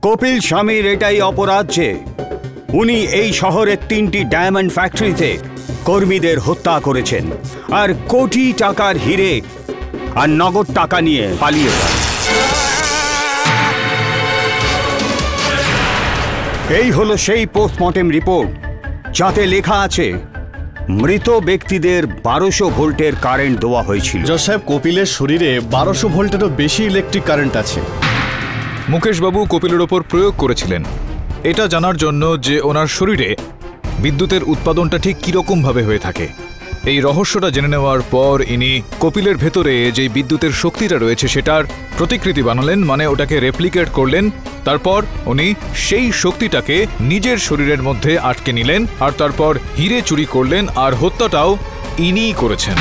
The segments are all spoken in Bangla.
কপিল স্বামীর এটাই অপরাধ যে উনি এই শহরের 3টি ডায়মন্ড ফ্যাক্টরিতে কর্মীদের হত্যা করেছেন আর কোটি টাকার হিরে আর নগদ টাকা নিয়ে পালিয়ে যান। এই হলো সেই পোস্টমর্টেম রিপোর্ট যাতে লেখা আছে মৃত ব্যক্তিদের 1200 ভোল্টের কারেন্ট দেওয়া হয়েছিল। জজ সাহেব, কপিলের শরীরে 1200 ভোল্টেরও বেশি ইলেকট্রিক কারেন্ট আছে। মুকেশবাবু কপিলের ওপর প্রয়োগ করেছিলেন এটা জানার জন্য যে ওনার শরীরে বিদ্যুতের উৎপাদনটা ঠিক কীরকমভাবে হয়ে থাকে। এই রহস্যটা জেনে নেওয়ার পর ইনি কপিলের ভেতরে যে বিদ্যুতের শক্তিটা রয়েছে সেটার প্রতিকৃতি বানালেন, মানে ওটাকে রেপ্লিকেট করলেন। তারপর উনি সেই শক্তিটাকে নিজের শরীরের মধ্যে আটকে নিলেন আর তারপর হিরে চুরি করলেন আর হত্যাটাও ইনিই করেছেন।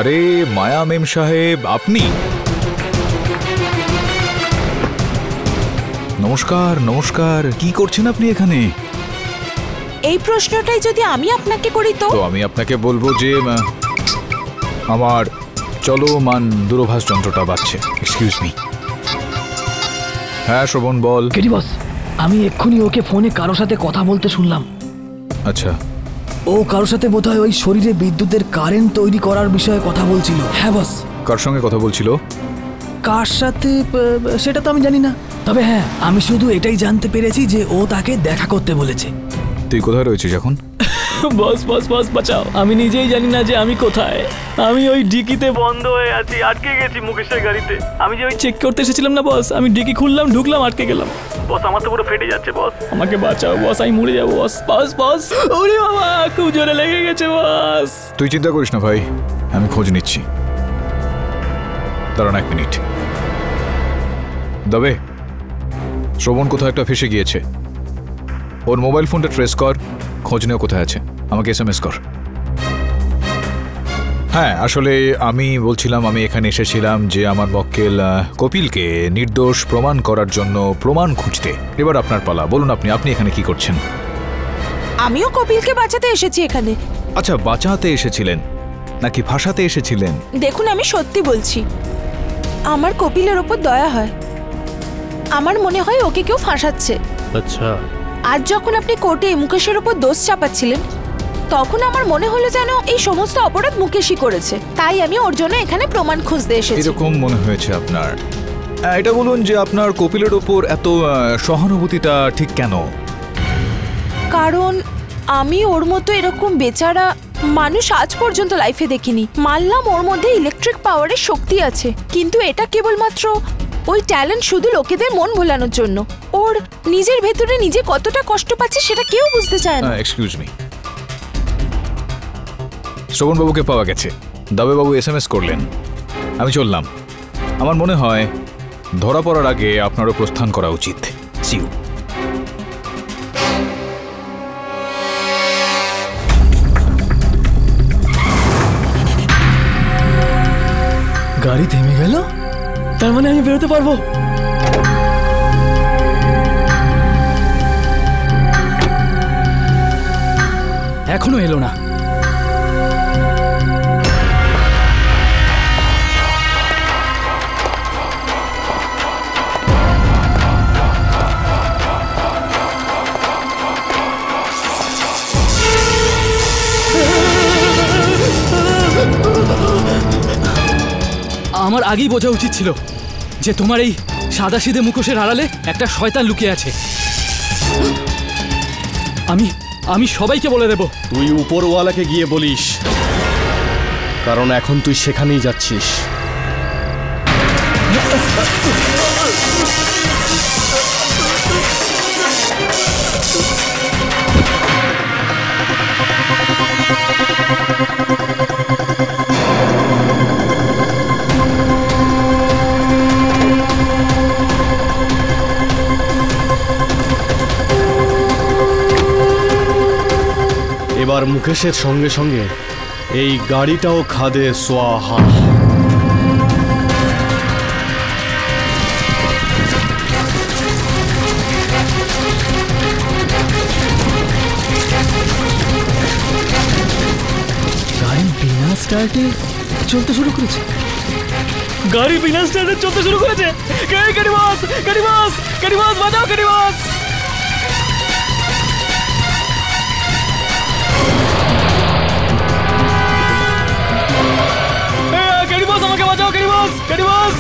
আরে মায়া মেম সাহেব, আপনি? নমস্কার। নমস্কার, কি করছেন আপনি এখানে? এই প্রশ্নটাই যদি আমি আপনাকে করি তো আমি আপনাকে বলবো যে আমার চলমান দূরভাষ যন্ত্রটা বাজছে। Excuse me. হ্যাঁ শ্রবণ, বল। কেডি বস, আমি এক্ষুনি ওকে ফোনে কারোর সাথে কথা বলতে শুনলাম। আচ্ছা, ও কারোর সাথে বোধহয় ওই শরীরে বিদ্যুতের কারেন্ট তৈরি করার বিষয়ে কথা বলছিল। হ্যাঁ বস। কার সঙ্গে কথা বলছিল? কার সাথে সেটা তো আমি জানি না, তবে হ্যাঁ আমি শুধু এটাই জানতে পেরেছি যে ও তাকে দেখা করতে বলেছে। তুই কোথায় রয়েছিস এখন? বস বস বস বাঁচাও, আমি নিজেই জানি না যে আমি কোথায়। আমি ওই ডিকিতে বন্ধ হয়ে আছি, আটকে গেছি মুকেশের গাড়িতে। আমি যে ওই চেক করতে এসেছিলাম না বস, আমি ডিকি খুললাম, ঢুকলাম, আটকে গেলাম। বস আমার তো পুরো ফেটে যাচ্ছে বস, আমাকে বাঁচাও বস, আমি মরে যাবো বস। বস বস, ওরে বাবা খুব জোরে লেগে গেছে বস। তুই চিন্তা করিস না ভাই, আমি খোঁজ নিচ্ছি। দাঁড়ান 1 মিনিট। তবে শ্রবণ কোথাও একটা ফেসে গিয়েছে, ওর মোবাইল ফোনটা ট্রেস কর, খোঁজ নেও কোথায় আছে, আমাকে SMS কর। হ্যাঁ আসলে আমি বলছিলাম, আমি এখানে এসেছিলাম যে আমার মক্কেল কপিলকে নির্দোষ প্রমাণ করার জন্য প্রমাণ খুঁজতে। এবার আপনার পালা, বলুন আপনি এখানে কি করছেন? আমিও কপিলকে বাঁচাতে এসেছি এখানে। আচ্ছা, বাঁচাতে এসেছিলেন নাকি ফাঁসাতে এসেছিলেন? দেখুন আমি সত্যি বলছি, আমার কপিলের ওপর দয়া হয়। আমার মনে হয় ওকে কেউ ফাঁসাচ্ছে। আচ্ছা, আজ যখন আপনি কোর্টে মুকেশের ওপর দোষ চাপাচ্ছিলেন তখন আমার মনে হলো যেন এই সমস্ত অপরাধ মুকেশই করেছে, তাই আমি ওর জন্য এখানে প্রমাণ খুঁজতে এসেছি। এরকম মনে হয়েছে আপনার? এটা বলুন যে আপনার কপিলের ওপর এত সহানুভূতিটা ঠিক কেন? কারণ আমি ওর মতো এরকম বেচারা মানুষ আজ পর্যন্ত লাইফে দেখিনি। মানলাম ওর মধ্যে ইলেকট্রিক পাওয়ারের শক্তি আছে, কিন্তু এটা কেবলমাত্র ওই ট্যালেন্ট শুধু লোকেদের মন ভোলানোর জন্য। ওর নিজের ভেতরে নিজে কতটা কষ্ট পাচ্ছে সেটা কেউ বুঝতে চায় না। এক্সকিউজ মি, শ্রবণবাবুকে পাওয়া গেছে, দাবেবাবু SMS করলেন, আমি চললাম। আমার মনে হয় ধরা পড়ার আগে আপনারও প্রস্থান করা উচিত। See you. গাড়ি থেমে গেল, তার মানে আমি বেরোতে পারবো। এখনো এলো না। আমার আগেই বোঝা উচিত ছিল যে তোমার এই সাদাসিধে মুখোশের আড়ালে একটা শয়তান লুকিয়ে আছে। আমি সবাইকে বলে দেব। তুই উপরওয়ালাকে গিয়ে বলিস, কারণ এখন তুই সেখানেই যাচ্ছিস। এবার মুকেশের সঙ্গে সঙ্গে এই গাড়িটাও খাদে সোয়াহা। গাড়ি বিনা স্টার্টে চলতে শুরু করেছে। গাড়ি বিনা স্টার্টে চলতে শুরু করেছে। গাড়ি বস, গাড়ি বস, গাড়ি বস, বাঁচাও গাড়ি বস। গাড়ি বস, আমাকে বাঁচাও গাড়ি বস, গাড়ি বস।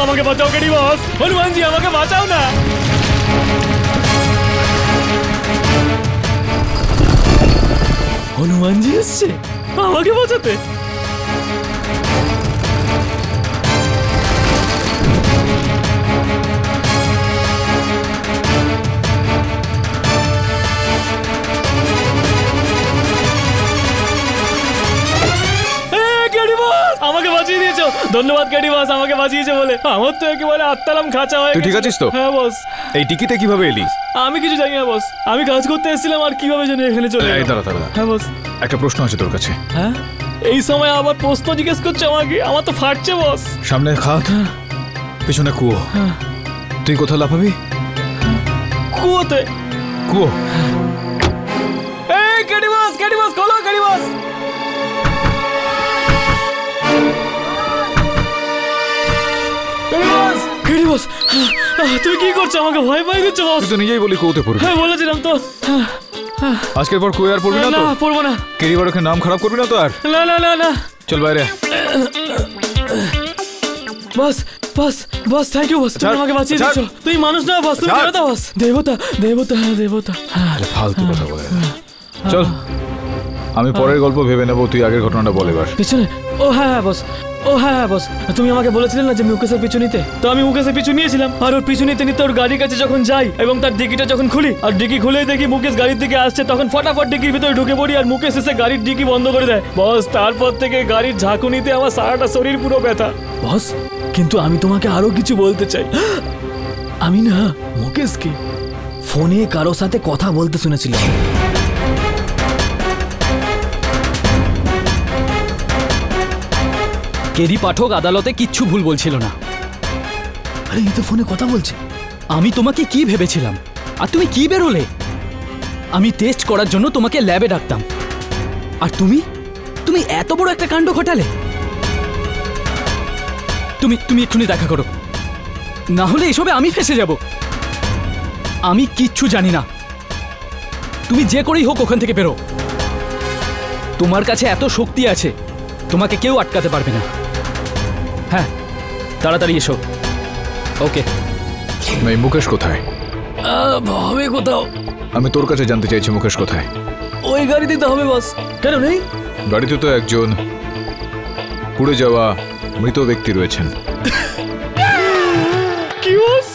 আমাকে বাঁচাও গাড়ি বস, হনুমানজি আমাকে বাঁচাও না। হনুমানজি এসছে আমাকে বাঁচাতে। আমাকে বাঁচিয়ে দিয়েছো, ধন্যবাদ গাড়ি বস, আমাকে বাঁচিয়েছে বলে। আমার তো একেবারে আত্মারাম খাঁচা হয়ে। তুই ঠিক আছিস তো? হ্যাঁ বস। এই টিকিটে কিভাবে এলি? আমি কিছু জানি না বস, আমি কাজ করতে এসেছিলাম আর কিভাবে জানি এখানে চলে এলাম। দাঁড়া। হ্যাঁ বস। একটা প্রশ্ন আছে তোর কাছে। হ্যাঁ, এই সময় আবার প্রশ্ন জিজ্ঞেস করছে আমাকে? আমার তো ফাটছে বস। সামনে খাত, পিছনে কুয়ো, তুই কোথায় লাফাবি? কুয়োতে। কুয়ো? এই গাড়ি বস, গাড়ি বস, খোলো গাড়ি বস। গাড়ি বস, তুমি কি করছো? আমাকে ভয় পাই দিচ্ছ বস। তুই তো নিজেই বলি কুয়োতে পড়বি। হ্যাঁ বলেছিলাম তো। আজকের পর কুয়ো আর পড়বি না তো? না, পড়বো না। কেরিবারকে নাম খারাপ করবি না তো আর? না না না না। চল বাইরে। বস বস বস, থ্যাংক ইউ বস, তুমি আমাকে বাঁচিয়ে দিচ্ছ। তুই মানুষ না বস, তুমি দেবতা বস। দেবতা দেবতা দেবতা। ফালতু কথা বলে। চল, আমি পরের গল্প ভেবে নেবো, তুই আগের ঘটনাটা বল এবার। পিছনে? ও হ্যাঁ হ্যাঁ বস, ও হ্যাঁ বস, তুমি আমাকে বলেছিলে না যে মুকেশের পিছু নিতে, তো আমি মুকেশের পিছু নিয়েছিলাম। আর ওর পিছু নিতে নিতে ওর গাড়ির কাছে যখন যাই এবং তার ডিকিটা যখন খুলি আর ডিকি খুলেই দেখি মুকেশ গাড়ির দিকে আসছে, তখন ফটাফট ডিকির ভিতরে ঢুকে পড়ি আর মুকেশ এসে গাড়ির ডিকি বন্ধ করে দেয় বস। তারপর থেকে গাড়ির ঝাঁকুনিতে আমার সারাটা শরীর পুরো ব্যথা বস। কিন্তু আমি তোমাকে আরো কিছু বলতে চাই। আমি না মুকেশকে ফোনে কারো সাথে কথা বলতে শুনেছিলাম। কেরি পাঠক আদালতে কিচ্ছু ভুল বলছিল না। আরে এই তো ফোনে কথা বলছে। আমি তোমাকে কি ভেবেছিলাম আর তুমি কি বেরোলে? আমি টেস্ট করার জন্য তোমাকে ল্যাবে ডাকতাম আর তুমি তুমি এত বড় একটা কাণ্ড ঘটালে। তুমি তুমি এক্ষুনি দেখা করো, না হলে এসবে আমি ফেসে যাব। আমি কিচ্ছু জানি না, তুমি যে করেই হোক ওখান থেকে বেরো। তোমার কাছে এত শক্তি আছে, তোমাকে কেউ আটকাতে পারবে না। হ্যাঁ, তাড়াতাড়ি এসো। ওকে। এই মুকেশ কোথায়? হবে কোথাও। আমি তোর কাছে জানতে চাইছি মুকেশ কোথায়? ওই গাড়িতে তো হবে বস। কেন নেই? গাড়িতে তো একজন পুড়ে যাওয়া মৃত ব্যক্তি রয়েছেন। কি বস?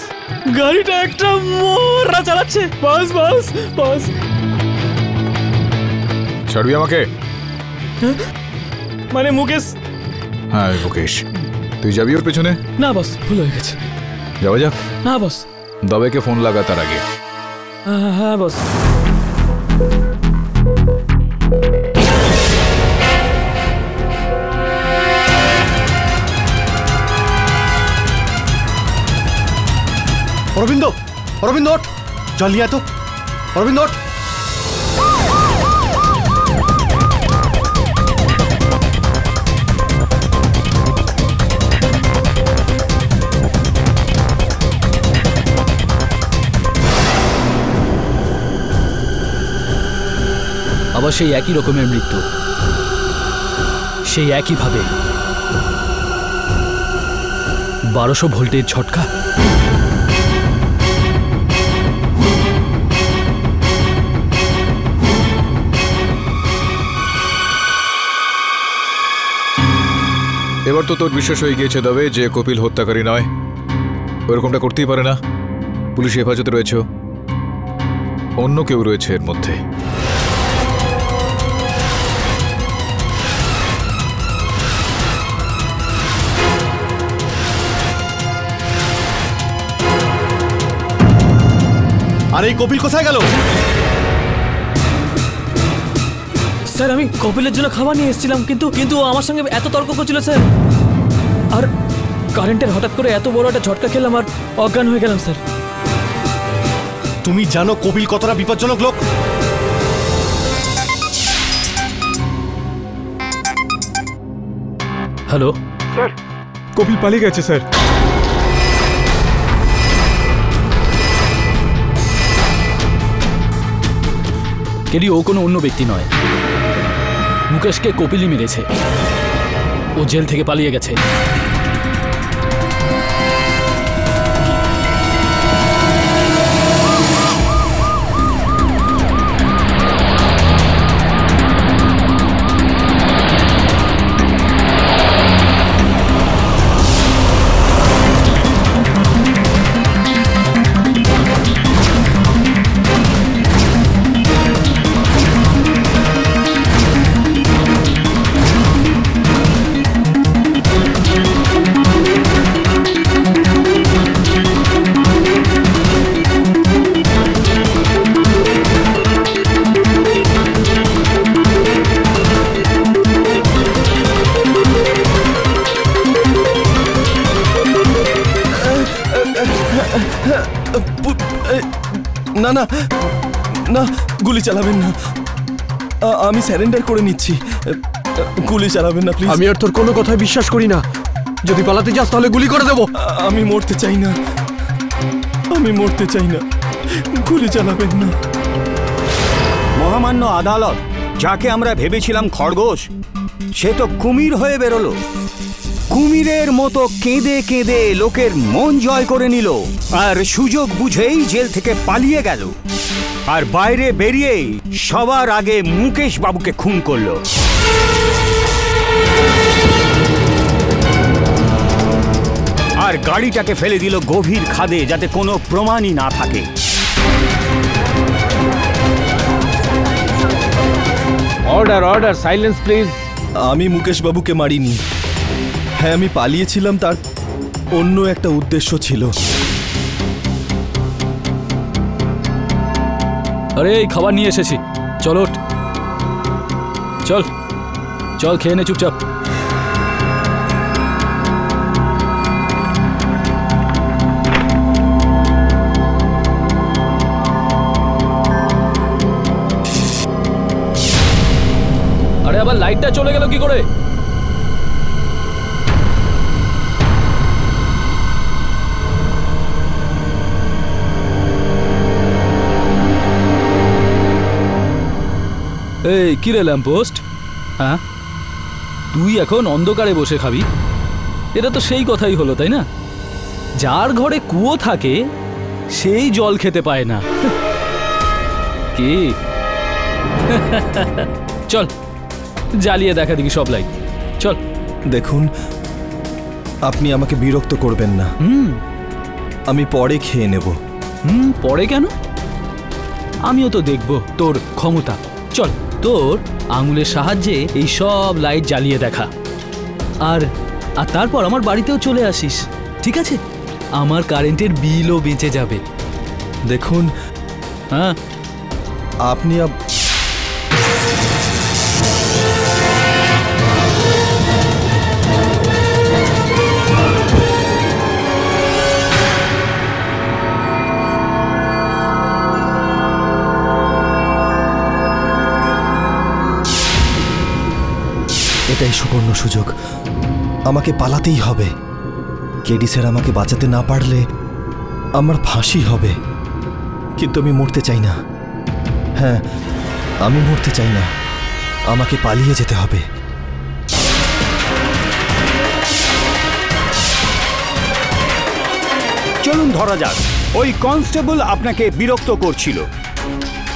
গাড়িটা একটা মোরা চালাচ্ছে বস বস বস। ছাড়বি আমাকে? মানে মুকেশ? হ্যাঁ মুকেশ, তুই যাবি ওর পেছনে? না বস, ভুল হয়ে গেছে। যাওয়া যাক। না বস। দাবেকে ফোন লাগা তার আগে। হ্যাঁ বস। অরবিন্দ, অরবিন্দ ওঠ, জল নিয়ে আয় তো। অরবিন্দ ওঠ। আবার সেই একই রকমের মৃত্যু, সেই একইভাবে 1200 ভোল্টের ঝটকা। এবার তো তোর বিশ্বাস হয়ে গিয়েছে তবে যে কপিল হত্যাকারী নয়, ওরকমটা করতেই পারে না। পুলিশ হেফাজতে রয়েছে, অন্য কেউ রয়েছে এর মধ্যে। আর এই কপিল কোথায় গেল? স্যার আমি কপিলের জন্য খাবার নিয়ে এসেছিলাম, কিন্তু ও আমার সঙ্গে এত তর্ক করছিল স্যার, আর কারেন্টের হঠাৎ করে এত বড় একটা ঝটকা খেলাম আর অজ্ঞান হয়ে গেলাম স্যার। তুমি জানো কপিল কতটা বিপজ্জনক লোক? হ্যালো স্যার, কপিল পালিয়ে গেছে স্যার। কেডি, ও কোনো অন্য ব্যক্তি নয়, মুকেশকে কপিলই মেরেছে। ও জেল থেকে পালিয়ে গেছে। না না না, গুলি চালাবেন না, আমি স্যারেন্ডার করে নিচ্ছি। গুলি চালাবেন না প্লিজ। আমি আর তোর কোনো কথায় বিশ্বাস করি না। যদি পালাতে যাস তাহলে গুলি করে দেবো। আমি মরতে চাই না, আমি মরতে চাই না, গুলি চালাবেন না। মহামান্য আদালত, যাকে আমরা ভেবেছিলাম খরগোশ, সে তো কুমির হয়ে বেরোলো। কুমিরের মতো কেঁদে কেঁদে লোকের মন জয় করে নিল, আর সুযোগ বুঝেই জেল থেকে পালিয়ে গেল, আর বাইরে বেরিয়েই সবার আগে মুকেশ বাবুকে খুন করলো। আর গাড়িটাকে ফেলে দিল গভীর খাদে, যাতে কোনো প্রমাণই না থাকে। Order order, silence please. আমি মুকেশ বাবুকে মারিনি। হ্যাঁ, আমি পালিয়েছিলাম, তার অন্য একটা উদ্দেশ্য ছিল। আরে এই খাবার নিয়ে এসেছি, চল ওঠ, চল চল খেয়ে নে চুপচাপ। আরে আবার লাইটটা চলে গেল কি করে? এই কি রে ল্যাম্পপোস্ট, হ্যাঁ তুই এখন অন্ধকারে বসে খাবি? এটা তো সেই কথাই হলো, তাই না? যার ঘরে কুয়ো থাকে সেই জল খেতে পায় না। কি চল জ্বালিয়ে দেখা দেখি সব লাইট, চল। দেখুন, আপনি আমাকে বিরক্ত করবেন না। আমি পরে খেয়ে নেব। পরে কেন? আমিও তো দেখব তোর ক্ষমতা। চল, তোর আঙুলের সাহায্যে এই সব লাইট জ্বালিয়ে দেখা, আর তারপর আমার বাড়িতেও চলে আসিস, ঠিক আছে? আমার কারেন্টের বিলও বেঁচে যাবে। দেখুন, হ্যাঁ আপনি এটাই সুবর্ণ সুযোগ। আমাকে পালাতেই হবে। কেডি স্যার আমাকে বাঁচাতে না পারলে আমার ফাঁসি হবে। কিন্তু আমি মরতে চাই না। হ্যাঁ, আমি মরতে চাই না। আমাকে পালিয়ে যেতে হবে। চলুন ধরা যাক, ওই কনস্টেবল আপনাকে বিরক্ত করছিল,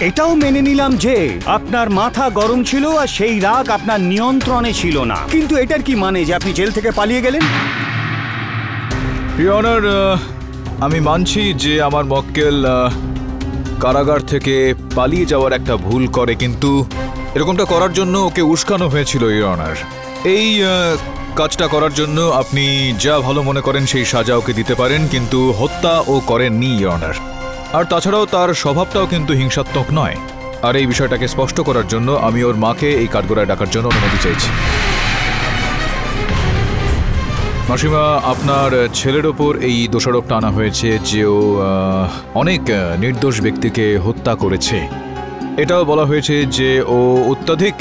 এটাও মেনে নিলাম যে আপনার মাথা গরম ছিল আর সেই রাগ আপনার নিয়ন্ত্রণে ছিল না, কিন্তু এটার কি মানে যে আপনি জেল থেকে পালিয়ে গেলেন? ইওর অনার, আমি মানছি যে আমার মক্কেল কারাগার থেকে পালিয়ে যাওয়ার একটা ভুল করে, কিন্তু এরকমটা করার জন্য ওকে উস্কানো হয়েছিল ইওর অনার। এই কাজটা করার জন্য আপনি যা ভালো মনে করেন সেই সাজা ওকে দিতে পারেন, কিন্তু হত্যা ও করেননি ইওর অনার। আর তাছাড়াও তার স্বভাবটাও কিন্তু হিংসাত্মক নয়। আর এই বিষয়টাকে স্পষ্ট করার জন্য আমি ওর মাকে এই কাঠগড়ায় ডাকার জন্য অনুমতি চাইছি। মাসিমা, আপনার ছেলের ওপর এই দোষারোপটা আনা হয়েছে যে ও অনেক নির্দোষ ব্যক্তিকে হত্যা করেছে। এটাও বলা হয়েছে যে ও অত্যাধিক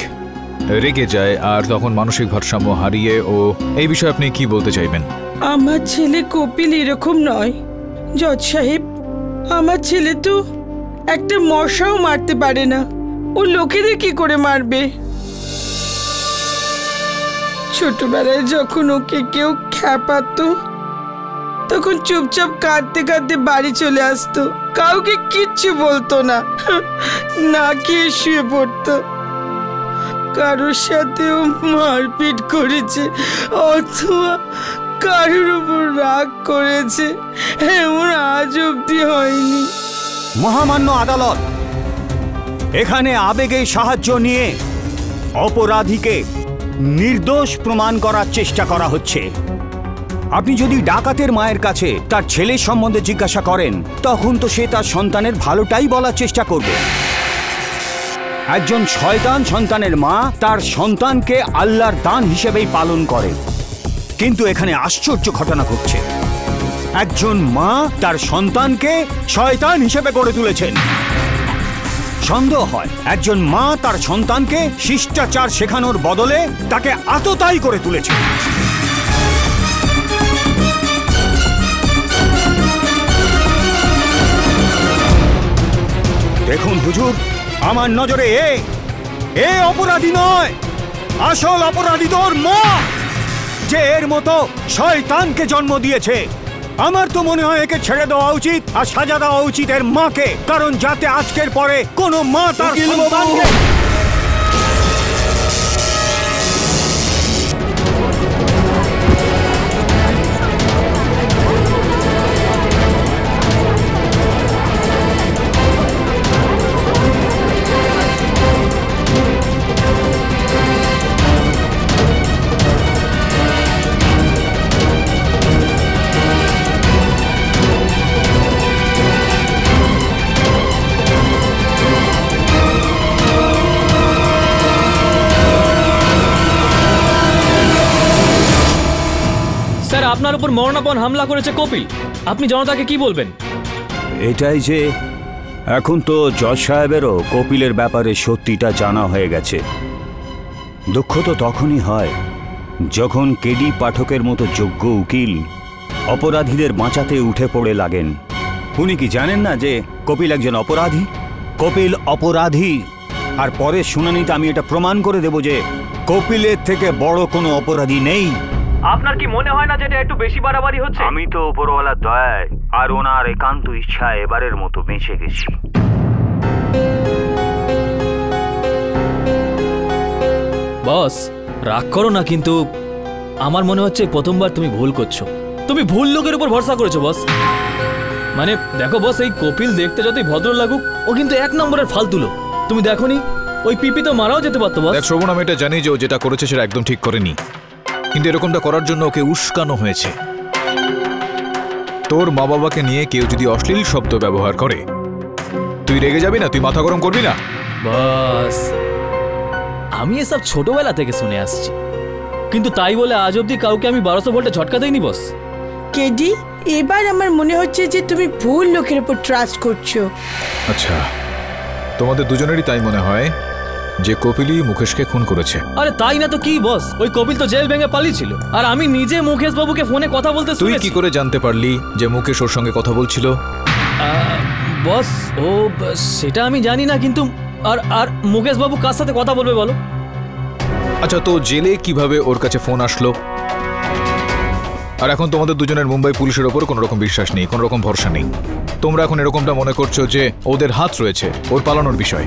রেগে যায় আর তখন মানসিক ভারসাম্য হারিয়ে ও এই বিষয়ে আপনি কি বলতে চাইবেন? আমার ছেলে কপিল এরকম নয় জজ সাহেব। আমার ছেলে তো একটা মশাও মারতে পারে না, ও লোকেদের কি করে মারবে? ছোটবেলায় যখন ওকে কেউ খ্যাপাতো তখন চুপচাপ কাঁদতে কাঁদতে বাড়ি চলে আসতো, কাউকে কিচ্ছু বলতো না, না খেয়ে শুয়ে পড়তো। কারোর সাথেও মারপিট করেছে অথবা কারোর উপর রাগ করেছে এমন আজ অব্দি হয়নি। মহামান্য আদালত, এখানে আবেগে সাহায্য নিয়ে অপরাধীকে নির্দোষ প্রমাণ করার চেষ্টা করা হচ্ছে। আপনি যদি ডাকাতের মায়ের কাছে তার ছেলের সম্বন্ধে জিজ্ঞাসা করেন তখন তো সে তার সন্তানের ভালোটাই বলার চেষ্টা করবে। একজন শয়তান সন্তানের মা তার সন্তানকে আল্লাহর দান হিসেবেই পালন করে, কিন্তু এখানে আশ্চর্য ঘটনা ঘটছে। একজন মা তার সন্তানকে শয়তান হিসেবে গড়ে তুলেছেন। সন্দেহ হয় একজন মা তার সন্তানকে শিষ্টাচার শেখানোর বদলে তাকে আততায়ী করে তুলেছে। দেখুন হুজুর, আমার নজরে এ অপরাধী নয়, আসল অপরাধী তোর মা, যে এর মতো শয়তানকে জন্ম দিয়েছে। আমার তো মনে হয় একে ছেড়ে দেওয়া উচিত আর সাজা দেওয়া উচিত এর মাকে, কারণ যাতে আজকের পরে কোনো মা তার সন্তানকে। আপনার উপর মরণাপন্ন হামলা করেছে কপিল, আপনি জনতাকে কি বলবেন? এটাই যে এখন তো জজ সাহেবেরও কপিলের ব্যাপারে সত্যিটা জানা হয়ে গেছে। দুঃখ তো তখনই হয় যখন কেডি পাঠকের মতো যোগ্য উকিল অপরাধীদের বাঁচাতে উঠে পড়ে লাগেন। উনি কি জানেন না যে কপিল একজন অপরাধী? কপিল অপরাধী, আর পরের শুনানিতে আমি এটা প্রমাণ করে দেব যে কপিলের থেকে বড় কোনো অপরাধী নেই। আপনার কি মনে হয় না যেটা একটু বেশি বাড়াবাড়ি হচ্ছে? আমি তো উপরওয়ালার দয়ায় আর ওনার একান্ত ইচ্ছায় এবারের মতো বেঁচে গেছি। বস রাগ করো না, কিন্তু আমার মনে হচ্ছে প্রথমবার তুমি ভুল করছো। তুমি ভুল লোকের উপর ভরসা করেছো বস। মানে দেখো বস, এই কপিল দেখতে যতই ভদ্র লাগুক ও কিন্তু এক নম্বরের ফালতু লোক। তুমি দেখোনি ওই পিপি তো মারাও যেতে পারতো বস। দেখ শ্রবণ, আমি এটা জানি যে ও যেটা করেছে সেটা একদম ঠিক করেনি, কিন্তু এরকমটা করার জন্য ওকে উস্কানো হয়েছে। তোর মা বাবাকে নিয়ে কেউ যদি অশ্লীল শব্দ ব্যবহার করে তুই রেগে যাবি না? তুই মাথা গরম করবি না? বাস আমি এসব ছোটবেলা থেকে শুনে আসছি, কিন্তু তাই বলে আজ অব্দি কাউকে আমি 1200 ভোল্টে ঝটকা দেইনি বস। কেডি, এবার আমার মনে হচ্ছে যে তুমি ভুল লোকের উপর ট্রাস্ট করছো। আচ্ছা, তোমাদের দুজনেরই তাই মনে হয় যে কপিলই মুকেশকে খুন করেছে? আরে তাই না তো কি বস, ওই কপিল তো জেল ভেঙে পালিয়েছিল, আর আমি নিজে মুকেশ বাবুকে ফোনে কথা বলতে শুনেছি। তুই কি করে জানতে পারলি যে মুকেশ ওর সঙ্গে কথা বলছিল? বস ও সেটা আমি জানি না, কিন্তু আর মুকেশ বাবু কার সাথে কথা বলবে বলো? আচ্ছা, তো জেলে কিভাবে ওর কাছে ফোন আসলো? আর এখন তোমাদের দুজনের মুম্বাই পুলিশের ওপর কোনো রকম বিশ্বাস নেই, কোনো রকম ভরসা নেই। তোমরা এখন এরকমটা মনে করছো যে ওদের হাত রয়েছে ওর পালানোর বিষয়।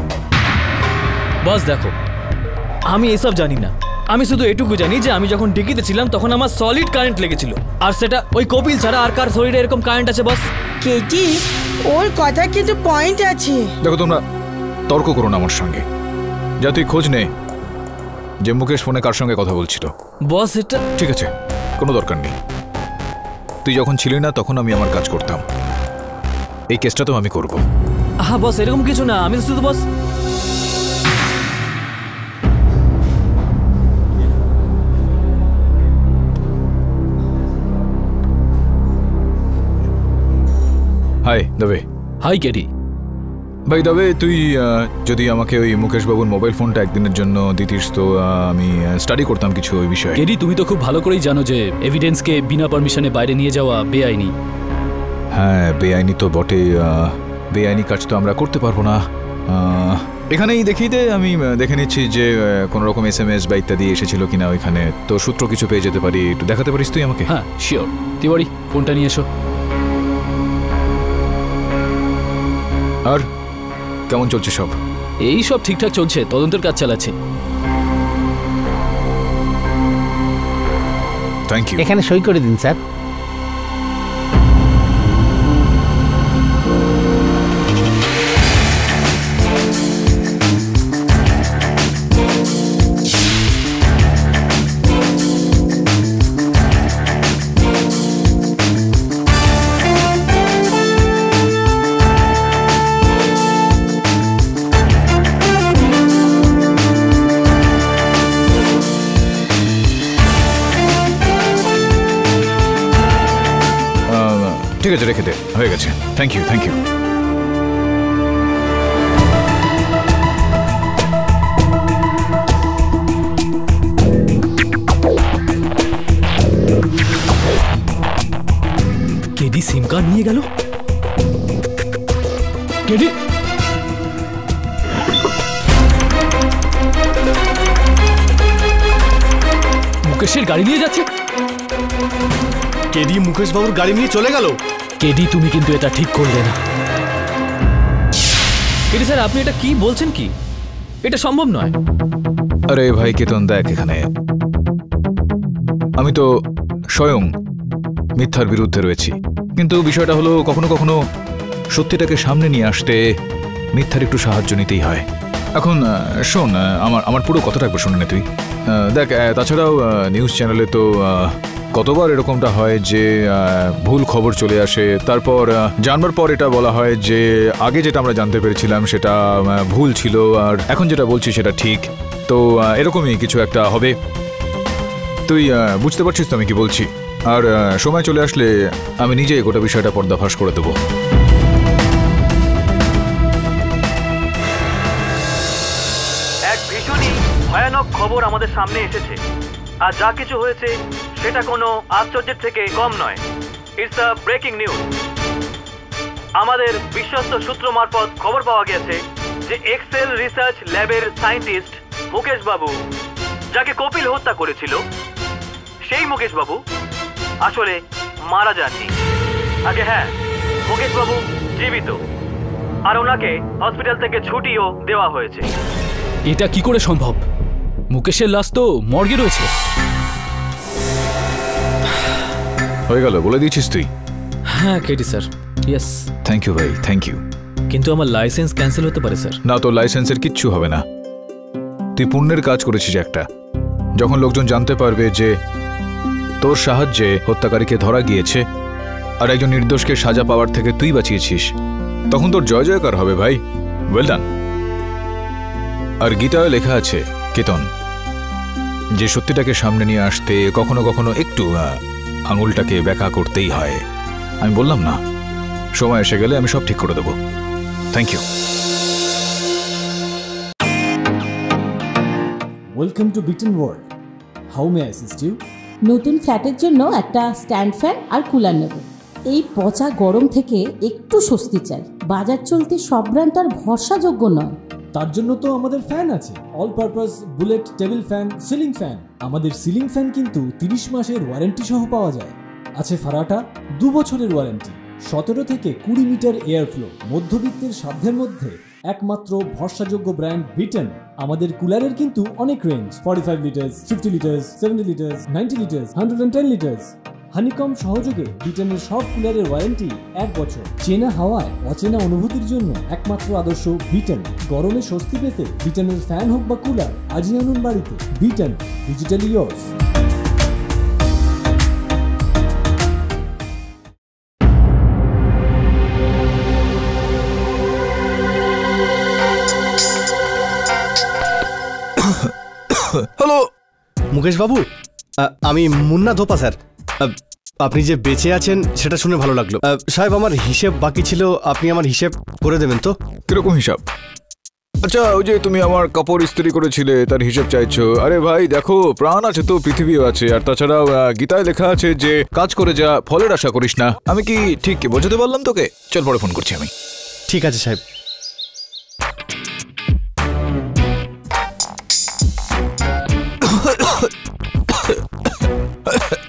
বস দেখো, আমি এসব জানি না। আমি শুধু এটুকু জানি যে আমি যখন ডিকিতে ছিলাম তখন আমার সলিড কারেন্ট লেগেছিল, আর সেটা ওই কপিল ছাড়া আর কার শরীরে এরকম কারেন্ট আছে বস? কেটি, ওর কথা কিন্তু পয়েন্ট আছে। দেখো তোমরা তর্ক করো না আমার সঙ্গে। যা তুই খোঁজ নে যে মুকেশ ফোনে কার সঙ্গে কথা বলছিল। বস এটা ঠিক আছে, কোনো দরকার নেই। তুই যখন ছিলি না তখন আমি আমার কাজ করতাম, এই কেসটা তো আমি করব। হ্যাঁ বস, এরকম কিছু না, আমি শুধু বস হাই দবে। হাই কেডি। ভাই দবে, তুই যদি আমাকে ওই মুকেশ বাবুর মোবাইল ফোনটা একদিনের জন্য দিতিস তো আমি স্টাডি করতাম কিছু ওই বিষয়ে। কেডি, তুমি তো খুব ভালো করেই জানো যে এভিডেন্সকে বিনা পারমিশনে বাইরে নিয়ে যাওয়া বেআইনি। হ্যাঁ বেআইনি তো বটে, বেআইনি কাজ তো আমরা করতে পারবো না। এখানেই দেখিয়ে দে, আমি দেখে নিচ্ছি যে কোনো রকম SMS বা ইত্যাদি এসেছিল কিনা ওইখানে, তো সূত্র কিছু পেয়ে যেতে পারি। একটু দেখাতে পারিস তুই আমাকে? হ্যাঁ শিওর। তিওয়ারি, ফোনটা নিয়ে এসো। আর কেমন চলছে সব? এই সব ঠিকঠাক চলছে, তদন্তের কাজ চালাচ্ছে। Thank you. এখানে সই করে দিন স্যার। ঠিক আছে, রেখে দে, হয়ে গেছে। Thank you, thank you. KD SIM card নিয়ে গেল। কেডি, মুকেশের গাড়ি নিয়ে যাচ্ছে। কেডি মুকেশ বাবুর গাড়ি নিয়ে চলে গেল। কেডি, তুমি কিন্তু এটা ঠিক করলে না। কেডি স্যার, আপনি এটা কি বলছেন? কি এটা সম্ভব নয়? আরে ভাই কেতন, দেখ এখানে আমি তো স্বয়ং মিথ্যার বিরুদ্ধে রয়েছি, কিন্তু বিষয়টা হলো কখনো কখনো সত্যিটাকে সামনে নিয়ে আসতে মিথ্যার একটু সাহায্য নিতেই হয়। এখন শোন, আমার পুরো কথাটা একবার শুনে নে তুই। দেখ, তাছাড়াও নিউজ চ্যানেলে তো কতবার এরকমটা হয় যে ভুল খবর চলে আসে, তারপর জানবার পর এটা বলা হয় যে আগে যেটা আমরা জানতে পেরেছিলাম সেটা ভুল ছিল, আর এখন যেটা বলছি সেটা ঠিক। তো এরকমই কিছু একটা হবে। তুই বুঝতে পারছিস তো আমি কি বলছি? আর সময় চলে আসলে আমি নিজেই গোটা বিষয়টা পর্দাফাশ করে দেবো। এক ভীষণই ভয়ানক খবর আমাদের সামনে এসেছে, আর যা কিছু হয়েছে সেটা কোনো আশ্চর্যের থেকে কম নয়। It's a breaking news. আমাদের বিশ্বস্ত সূত্র মারফত খবর পাওয়া গেছে যে এক্সেল রিসার্চ ল্যাবের সায়েন্টিস্ট মুকেশ বাবু, যাকে কপিল হত্যা করেছিল, সেই মুকেশ বাবু আসলে মারা যাননি। আগে হ্যাঁ, মুকেশ বাবু জীবিত, আর ওনাকে হসপিটাল থেকে ছুটিও দেওয়া হয়েছে। এটা কি করে সম্ভব? মুকেশের লাশ তো মর্গে রয়েছে। হয়ে গেল, বলে দিয়েছিস তুই? হ্যাঁ KD sir, yes. Thank you ভাই, থ্যাংক ইউ। কিন্তু আমার লাইসেন্স ক্যান্সেল হতে পারে স্যার। না, তো লাইসেন্সের কিচ্ছু হবে না। তুই পুণ্যের কাজ করেছিস একটা। যখন লোকজন জানতে পারবে যে তোর সাহায্যে হত্যাকারীকে ধরা গিয়েছে আর একজন নির্দোষকে সাজা পাওয়ার থেকে তুই বাঁচিয়েছিস, তখন তোর জয় জয়কার হবে ভাই। Well done. আর গীতায় লেখা আছে কেতন, যে সত্যিটাকে সামনে নিয়ে আসতে কখনো কখনো একটু আঙুলটাকে ব্যাকা করতেই হয়। আমি বললাম না, সময় এসে গেলে আমি সব ঠিক করে দেবো। Thank you. Welcome to Bitten world. How may I assist you? নতুন ফ্ল্যাটের জন্য একটা স্ট্যান্ড ফ্যান আর কুলার নেব। এই পচা গরম থেকে একটু স্বস্তি চাই। বাজার চলতে সব ব্র্যান্ড আর ভরসাযোগ্য নয়। তার জন্য তো আমাদের ফ্যান আছে, all purpose bullet table fan, ceiling fan. আমাদের সিলিং ফ্যান কিন্তু 30 মাসের ওয়ারেন্টি সহ পাওয়া যায়। আছে ফারাটা 2 বছরের ওয়ারেন্টি, 17 থেকে 20 মিটার এয়ার ফ্লো, মধ্যবিত্তের সাধ্যের মধ্যে একমাত্র ভরসাযোগ্য ব্র্যান্ড বিটেন। আমাদের কুলারের কিন্তু অনেক range, 45 litres, 50 litres, 70 litres, 90 litres, 110 litres. Honeycomb সহযোগে বিটেনের সব কুলারের ওয়ারেন্টি 1 বছর। চেনা হাওয়ায় অচেনা অনুভূতির জন্য একমাত্র আদর্শ বিটেন। গরমে স্বস্তি পেতে বিটেনের ফ্যান হোক বা কুলার, আজই আনুন বাড়িতে। Beaten, digitally yours. Hello Mukesh বাবু, আমি মুন্না ধোপা স্যার। আপনি যে বেঁচে আছেন সেটা শুনে ভালো লাগলো। সাহেব, আমার হিসেব বাকি ছিল, আপনি আমার হিসেব করে দেবেন তো? কিরকম হিসাব? আচ্ছা, ওই যে তুমি আমার কাপড় ইস্ত্রি করেছিলে তার হিসাব চাইছো? আরে ভাই দেখো, প্রাণ আছে তো পৃথিবীও আছে, আর তাছাড়া গীতায় লেখা আছে যে কাজ করে যা ফলের আশা করিস না। আমি কি ঠিক বোঝাতে পারলাম তোকে? চল পরে ফোন করছি আমি। ঠিক আছে সাহেব।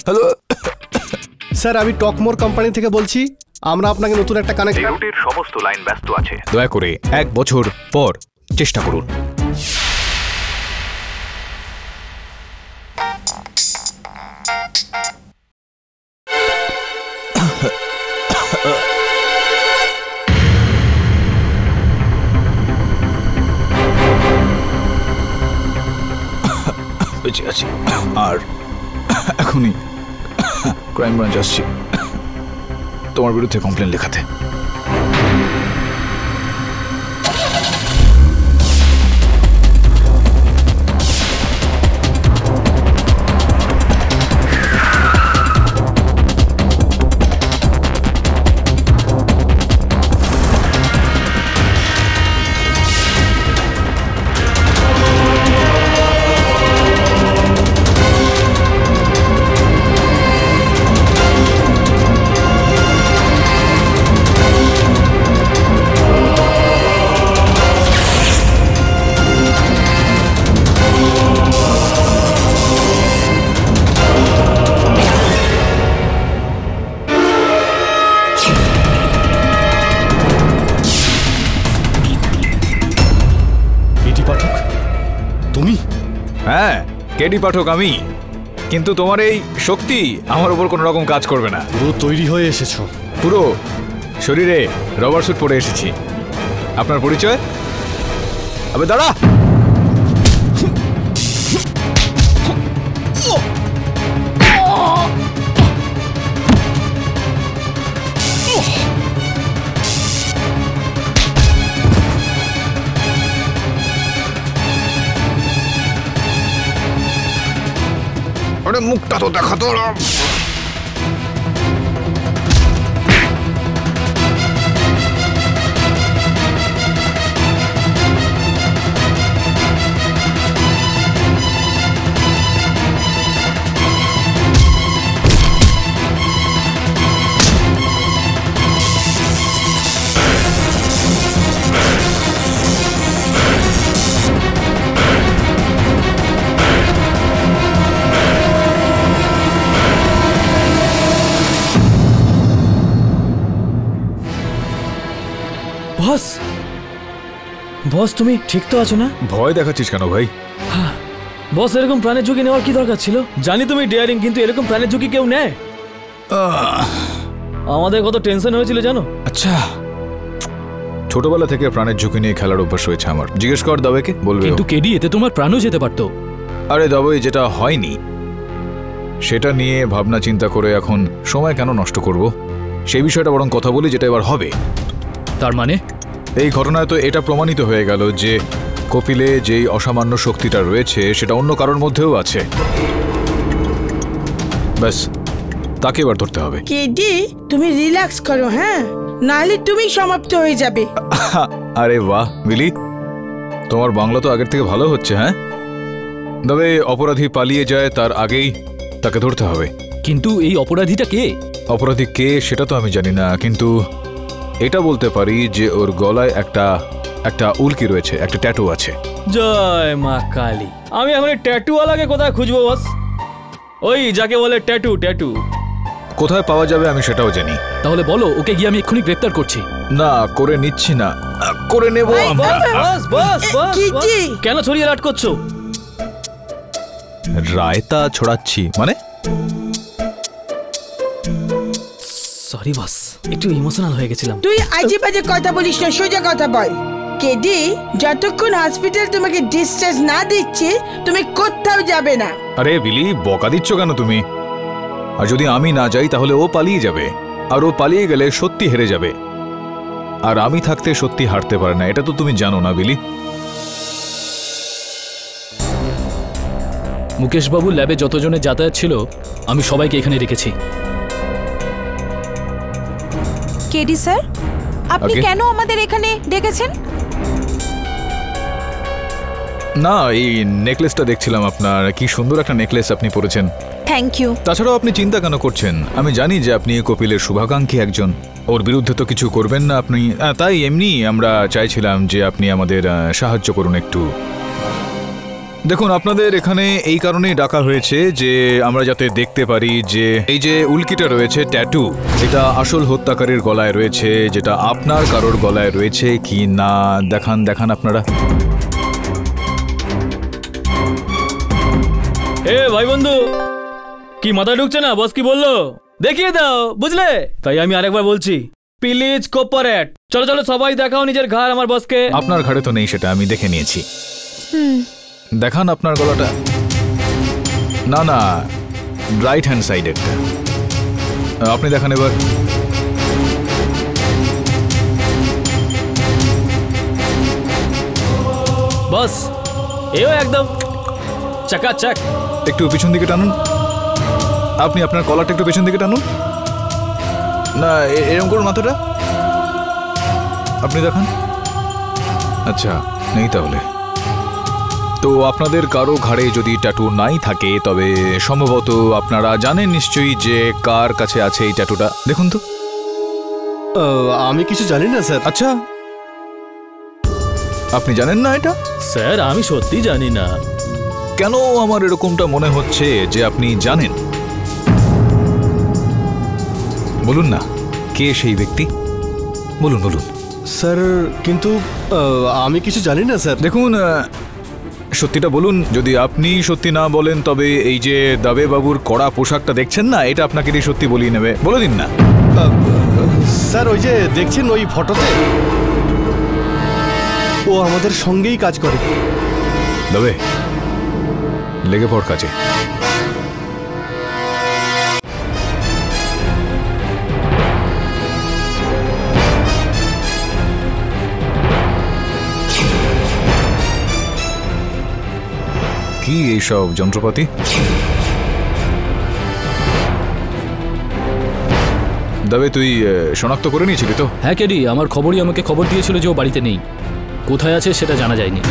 হ্যালো স্যার, আমি টকমোর কোম্পানি থেকে বলছি। আমরা আপনাকে নতুন একটা কানেক্ট। রুটের সমস্ত লাইন ব্যস্ত আছে, দয়া করে 1 বছর পর চেষ্টা করুন। বেঁচে আছি, আর এখনই ক্রাইম ব্রাঞ্চ আসছি তোমার বিরুদ্ধে কমপ্লেন লেখাতে। হ্যাঁ, কেডি পাঠক আমি, কিন্তু তোমার এই শক্তি আমার উপর কোনো রকম কাজ করবে না। পুরো তৈরি হয়ে এসেছো? পুরো শরীরে রবার স্যুট পরে এসেছি। আপনার পরিচয়? আবে দাঁড়া! আরে মুখটা তো দেখা তো। বস, বস তুমি ঠিক তো আছো না? ভয় দেখাচ্ছিস কেন ভাই? বস, এরকম প্রাণের ঝুঁকি নেওয়ার কি দরকার ছিল? জানি তুমি ডেয়ারিং, কিন্তু এরকম প্রাণের ঝুঁকি কেউ নেয়? আমাদের কত টেনশন হয়েছিল জানো? আচ্ছা, ছোটবেলা থেকে প্রাণের ঝুঁকি নিয়ে খেলার অভ্যাস হয়েছে আমার। জিজ্ঞেস কর দাবেকে, বলবে। কিন্তু কেডি, এতে তোমার প্রাণও যেতে পারতো। আরে দাবে, যেটা হয়নি সেটা নিয়ে ভাবনা চিন্তা করে এখন সময় কেন নষ্ট করব? সেই বিষয়টা বরং কথা বলি যেটা এবার হবে। তার মানে এই ঘটনায় তো এটা প্রমাণিত হয়ে গেল যে কপিলে যেই অসামান্য শক্তিটা রয়েছে সেটা অন্য কারোর মধ্যেও আছে। ব্যাস, তাকে এবার ধরতে হবে। কেডি, তুমি রিল্যাক্স করো, হ্যাঁ, নাহলে তুমি সমাপ্ত হয়ে যাবে। আরে বাহ মিলি, তোমার বাংলা তো আগের থেকে ভালো হচ্ছে। হ্যাঁ, তবে অপরাধী পালিয়ে যায় তার আগেই তাকে ধরতে হবে। কিন্তু এই অপরাধীটা কে? অপরাধী কে সেটা তো আমি জানি না, কিন্তু এটা বলতে পারি যে ওর গলায় একটা উল্কি রয়েছে, একটা ট্যাটু আছে। জয় মা কালী। আমি এখন ট্যাটুওয়ালাকে কোথায় খুঁজবো বস? ওই যাকে বলে ট্যাটু। কোথায় পাওয়া যাবে আমি সেটাও জানি। তাহলে বলো, ওকে গিয়ে আমি এক্ষুনি গ্রেপ্তার করছি। না, করে নিচ্ছি না, করে নেব আমরা। বস বস বস, কেন ছড়িয়ে রাট করছো? রায়তা ছড়াচ্ছি মানে? সরি বস, একটু ইমোশনাল হয়ে গেছিলাম। তুই আজে বাজে কথা বলিস না, সোজা কথা বল। কেডি, যতক্ষণ হসপিটাল তোমাকে ডিসচার্জ না দিচ্ছে তুমি কোথাও যাবে না। আরে বিলি, বকা দিচ্ছ কেন তুমি? আর যদি আমি না যাই তাহলে ও পালিয়ে যাবে, আর ও পালিয়ে গেলে সত্যি হেরে যাবে, আর আমি থাকতে সত্যি হারতে পারে না, এটা তো তুমি জানো না বিলি। মুকেশবাবু ল্যাবে যতজনের যাতায়াত ছিল আমি সবাইকে এখানে রেখেছি। কেডি স্যার, আপনি কেন আমাদের এখানে ডেকেছেন? না, এই নেকলেসটা দেখছিলাম আপনার, কি সুন্দর একটা নেকলেস আপনি পরেছেন। Thank you. তাছাড়াও আপনি চিন্তা কেন করছেন? আমি জানি যে আপনি কপিলের শুভাকাঙ্ক্ষী একজন, ওর বিরুদ্ধে তো কিছু করবেন না আপনি, তাই এমনি আমরা চাইছিলাম যে আপনি আমাদের সাহায্য করুন একটু। দেখুন, আপনাদের এখানে এই কারণেই ডাকা হয়েছে যে আমরা যাতে দেখতে পারি যে এই যে উল্কিটা রয়েছে, ট্যাটু, এটা আসল হত্যাকারীর গলায় রয়েছে, যেটা আপনার কারোর গলায় রয়েছে কি না। দেখান দেখান আপনারা। এ ভাই বন্ধু, কি মাথা ঢুকছে না? বস কি বললো দেখিয়ে দাও, বুঝলে? তাই আমি আরেকবার বলছি, প্লিজ কোঅপারেট। চলো চলো সবাই দেখাও নিজের ঘাড় আমার বসকে। আপনার ঘাড়ে তো নেই, সেটা আমি দেখে নিয়েছি। দেখান আপনার গলাটা। না না, রাইট হ্যান্ড সাইডেরটা আপনি দেখান এবার। বস এও একদম চাকাচাক। একটু পিছন দিকে টানুন, আপনি আপনার কলারটা একটু পেছন দিকে টানুন। না, এরকম করুন মাথাটা, আপনি দেখান। আচ্ছা, নেই তাহলে। তো আপনাদের কারো ঘাড়ে যদি ট্যাটু নাই থাকে তবে সম্ভবত আপনারা জানেন নিশ্চয়ই যে কার কাছে আছে এই ট্যাটুটা। দেখুন তো। আমি কিছু জানি না স্যার। আচ্ছা, আপনি জানেন না এটা? স্যার আমি সত্যি জানি না। কেন আমার এরকমটা মনে হচ্ছে যে আপনি জানেন? বলুন না, কে সেই ব্যক্তি? বলুন বলুন। স্যার কিন্তু আমি কিছু জানি না স্যার। দেখুন, সত্যিটা বলুন। যদি আপনি সত্যি না বলেন তবে এই যে দাবে বাবুর কড়া পোশাকটা দেখছেন না, এটা আপনাকে দিয়ে সত্যি বলিয়ে নেবে। বলে দিন না। স্যার ওই যে দেখছেন ওই ফটোতে, ও আমাদের সঙ্গেই কাজ করে। দাবে, লেগে পড় কাজে। কি এইসব যন্ত্রপাতি? দাবে, তুই শনাক্ত করে নিয়েছিলি তো? হ্যাঁ কেডি, আমার খবরই আমাকে খবর দিয়েছিল যে ও বাড়িতে নেই। কোথায় আছে সেটা জানা যায়নি।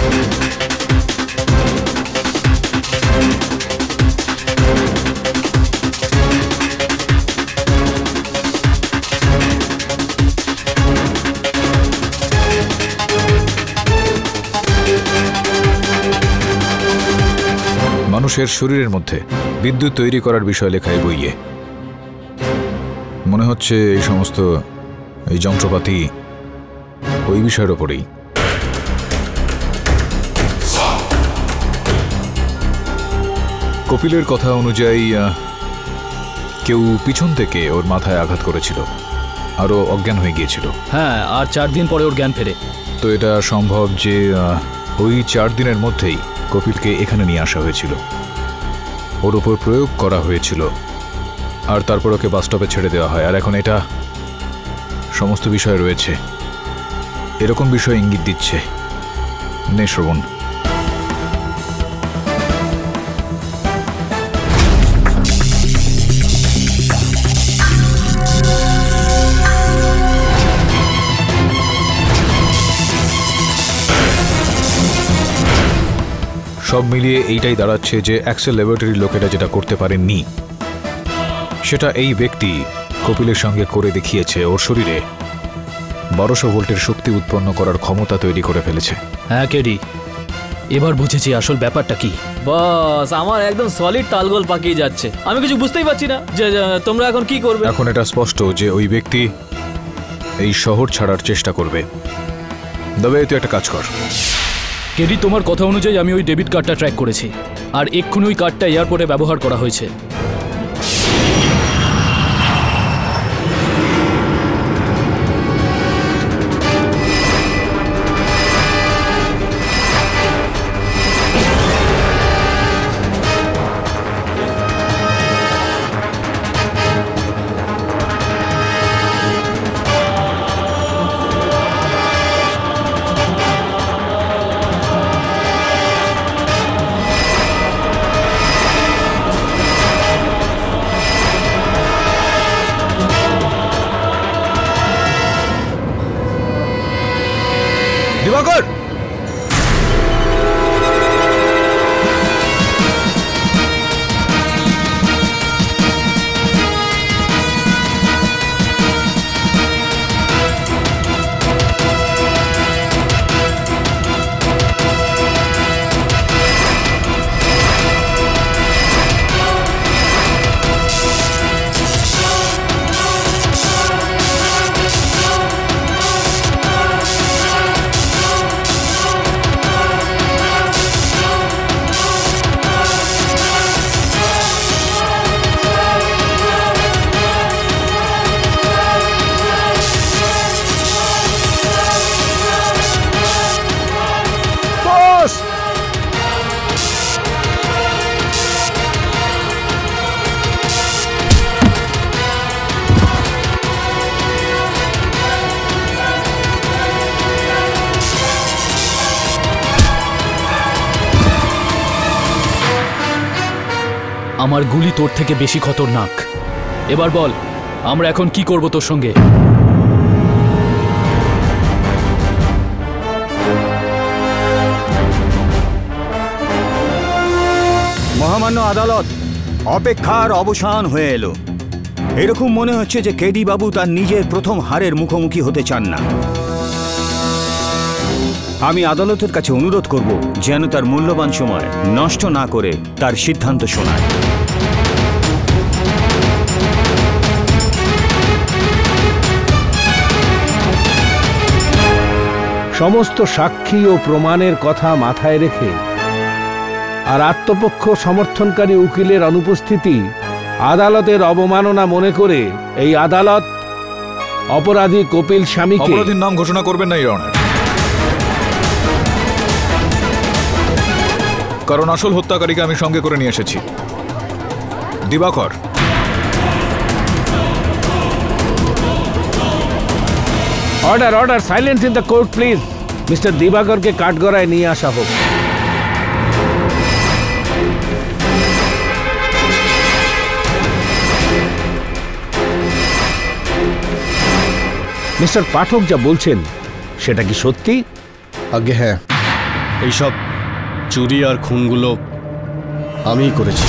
মানুষের শরীরের মধ্যে বিদ্যুৎ তৈরি করার বিষয় লেখা এই বইয়ে। মনে হচ্ছে এই সমস্ত এই যন্ত্রপাতি ওই বিষয়ের ওপরেই। কপিলের কথা অনুযায়ী কেউ পিছন থেকে ওর মাথায় আঘাত করেছিল, আরও অজ্ঞান হয়ে গিয়েছিল। হ্যাঁ, আর 4 দিন পরে ওর জ্ঞান ফেরে। তো এটা সম্ভব যে ওই 4 দিনের মধ্যেই কপিলকে এখানে নিয়ে আসা হয়েছিল, ওর উপর প্রয়োগ করা হয়েছিল, আর তারপর ওকে বাস স্টপে ছেড়ে দেওয়া হয়। আর এখন এটা সমস্ত বিষয় রয়েছে, এরকম বিষয় ইঙ্গিত দিচ্ছে। নে শ্রবণ। সব মিলিয়ে এইটাই দাঁড়াচ্ছে যে অ্যাক্সেল ল্যাবরেটরির লোকেরা যেটা করতে পারেননি সেটা এই ব্যক্তি কপিলের সঙ্গে করে দেখিয়েছে। ওর শরীরে 1200 ভোল্টের শক্তি উৎপন্ন করার ক্ষমতা তৈরি করে ফেলেছে। হ্যাঁ কেডি, এবার বুঝেছি আসল ব্যাপারটা কি। বস আমার একদম সলিড তালগোল পাকিয়ে যাচ্ছে, আমি কিছু বুঝতেই পারছি না যে তোমরা এখন কি করবে। এখন এটা স্পষ্ট যে ওই ব্যক্তি এই শহর ছাড়ার চেষ্টা করবে। তবে তুই একটা কাজ কর। কেডি, তোমার কথা অনুযায়ী আমি ওই ডেবিট কার্ডটা ট্র্যাক করেছি, আর এক্ষুনি ওই কার্ডটা এয়ারপোর্টে ব্যবহার করা হয়েছে। দিবাকর, আমার গুলি তোর থেকে বেশি খতরনাক। এবার বল, আমরা এখন কি করব তোর সঙ্গে? মহামান্য আদালত, অপেক্ষার অবসান হয়ে এলো। এরকম মনে হচ্ছে যে কেডি বাবু তার নিজের প্রথম হারের মুখোমুখি হতে চান না। আমি আদালতের কাছে অনুরোধ করব যেন তার মূল্যবান সময় নষ্ট না করে তার সিদ্ধান্ত শোনায়। সমস্ত সাক্ষী ও প্রমাণের কথা মাথায় রেখে আর আত্মপক্ষ সমর্থনকারী উকিলের অনুপস্থিতি আদালতের অবমাননা মনে করে এই আদালত অপরাধী কপিল স্বামীকে অপরাধীর নাম ঘোষণা করবেন না, ইওর অনার। কারণ আসল হত্যাকারীকে আমি সঙ্গে করে নিয়ে এসেছি, Divakar. Order, order, silence in the court please. Mister দিবাকরকে কাঠগড়ায় নিয়ে আসা হোক। মিস্টার পাঠক যা বলছেন সেটা কি সত্যি? আগে হ্যাঁ, এইসব চুরি আর খুনগুলো আমিই করেছি।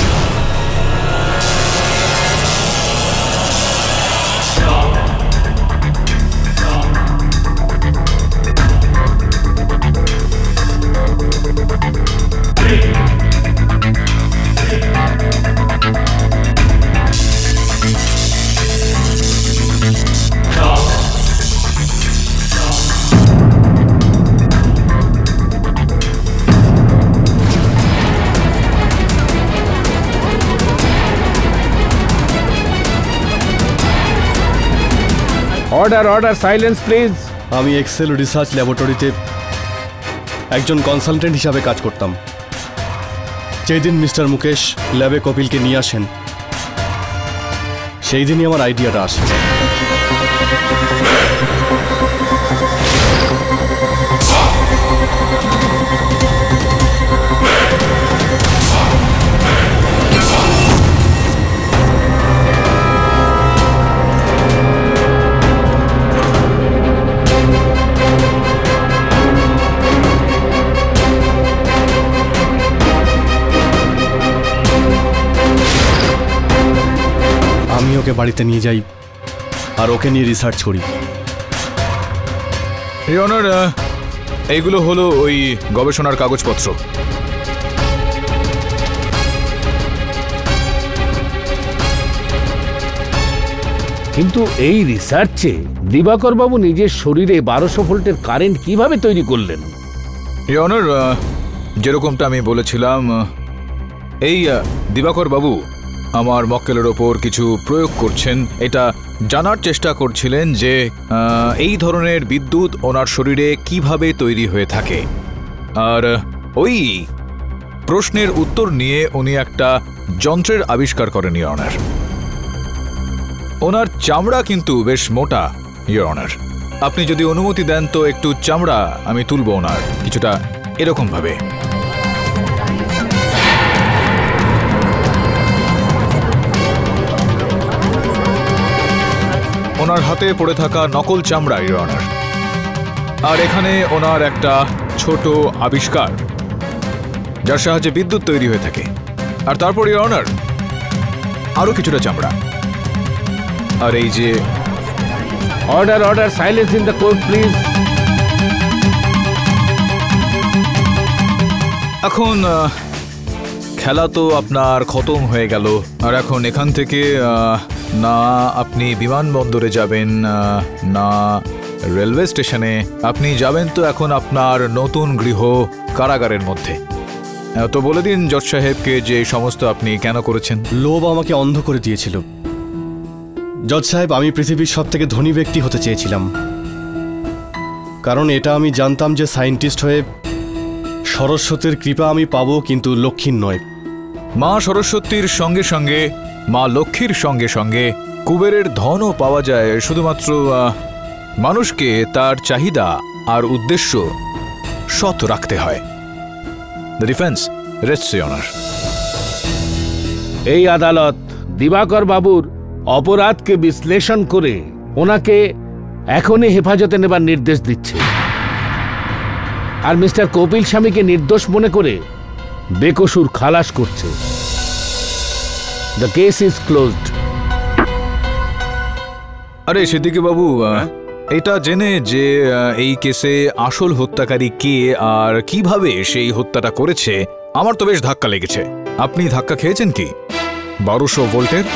Order, order, silence please. আমি এক্সেল রিসার্চ ল্যাবরেটরিতে একজন কনসালটেন্ট হিসাবে কাজ করতাম। যেই দিন মিস্টার মুকেশ ল্যাবে কপিলকে নিয়ে আসেন, সেই দিনই আমার আইডিয়াটা আসে। আমি ওকে বাড়িতে নিয়ে যাই আর ওকে নিয়ে রিসার্চ করি। ইওর অনার, এইগুলো হলো ওই গবেষণার কাগজপত্র। কিন্তু এই রিসার্চে দিবাকর বাবু নিজের শরীরে 1200 ভোল্টের কারেন্ট কিভাবে তৈরি করলেন? ইওর অনার, যেরকমটা আমি বলেছিলাম, এই দিবাকর বাবু আমার মক্কেলের ওপর কিছু প্রয়োগ করছেন। এটা জানার চেষ্টা করছিলেন যে এই ধরনের বিদ্যুৎ ওনার শরীরে কিভাবে তৈরি হয়ে থাকে, আর ওই প্রশ্নের উত্তর নিয়ে উনি একটা যন্ত্রের আবিষ্কার করেন ইওর অনার। ওনার চামড়া কিন্তু বেশ মোটা ইওর অনার। আপনি যদি অনুমতি দেন তো একটু চামড়া আমি তুলব ওনার, কিছুটা এরকম ভাবে। ওনার হাতে পড়ে থাকা নকল চামড়া ইওর অনার। আর এখানে ওনার একটা ছোট আবিষ্কার যার সাহায্যে বিদ্যুৎ তৈরি হয়ে থাকে। আর তারপর ইওর অনার আরো কিছুটা চামড়া। আর এই যে order order, silence in the court please. এখন খেলা তো আপনার খতম হয়ে গেল, আর এখন এখান থেকে না আপনি বিমানবন্দরে যাবেন না রেলওয়ে স্টেশনে, আপনি যাবেন তো এখন আপনার নতুন গৃহ কারাগারের মধ্যে। তো বলে দিন জজ সাহেবকে যে সমস্ত আপনি কেন করেছেন। লোভ আমাকে অন্ধ করে দিয়েছিল জজ সাহেব। আমি পৃথিবীর সব থেকে ধনী ব্যক্তি হতে চেয়েছিলাম, কারণ এটা আমি জানতাম যে সায়েন্টিস্ট হয়ে সরস্বতীর কৃপা আমি পাবো, কিন্তু লক্ষ্মীর নয়। মা সরস্বতীর সঙ্গে সঙ্গে মা লক্ষ্মীর সঙ্গে সঙ্গে কুবেরের ধনও পাওয়া যায়, শুধুমাত্র মানুষকে তার চাহিদা আর উদ্দেশ্য সৎ রাখতে হয়। The defence রেস্টস your honour. এই আদালত দিবাকর বাবুর অপরাধকে বিশ্লেষণ করে ওনাকে এখনই হেফাজতে নেবার নির্দেশ দিচ্ছে, আর মিস্টার কপিল স্বামীকে নির্দোষ মনে করে বেকসুর খালাস করছে। The case is closed. আরে সিদ্দিকী বাবু, এটা জেনে যে এই কেসে আসল হত্যাকারী কে আর কিভাবে সেই হত্যাটা করেছে, আমার তো বেশ ধাক্কা লেগেছে। আপনি ধাক্কা খেয়েছেন কি 1200 ভোল্টের?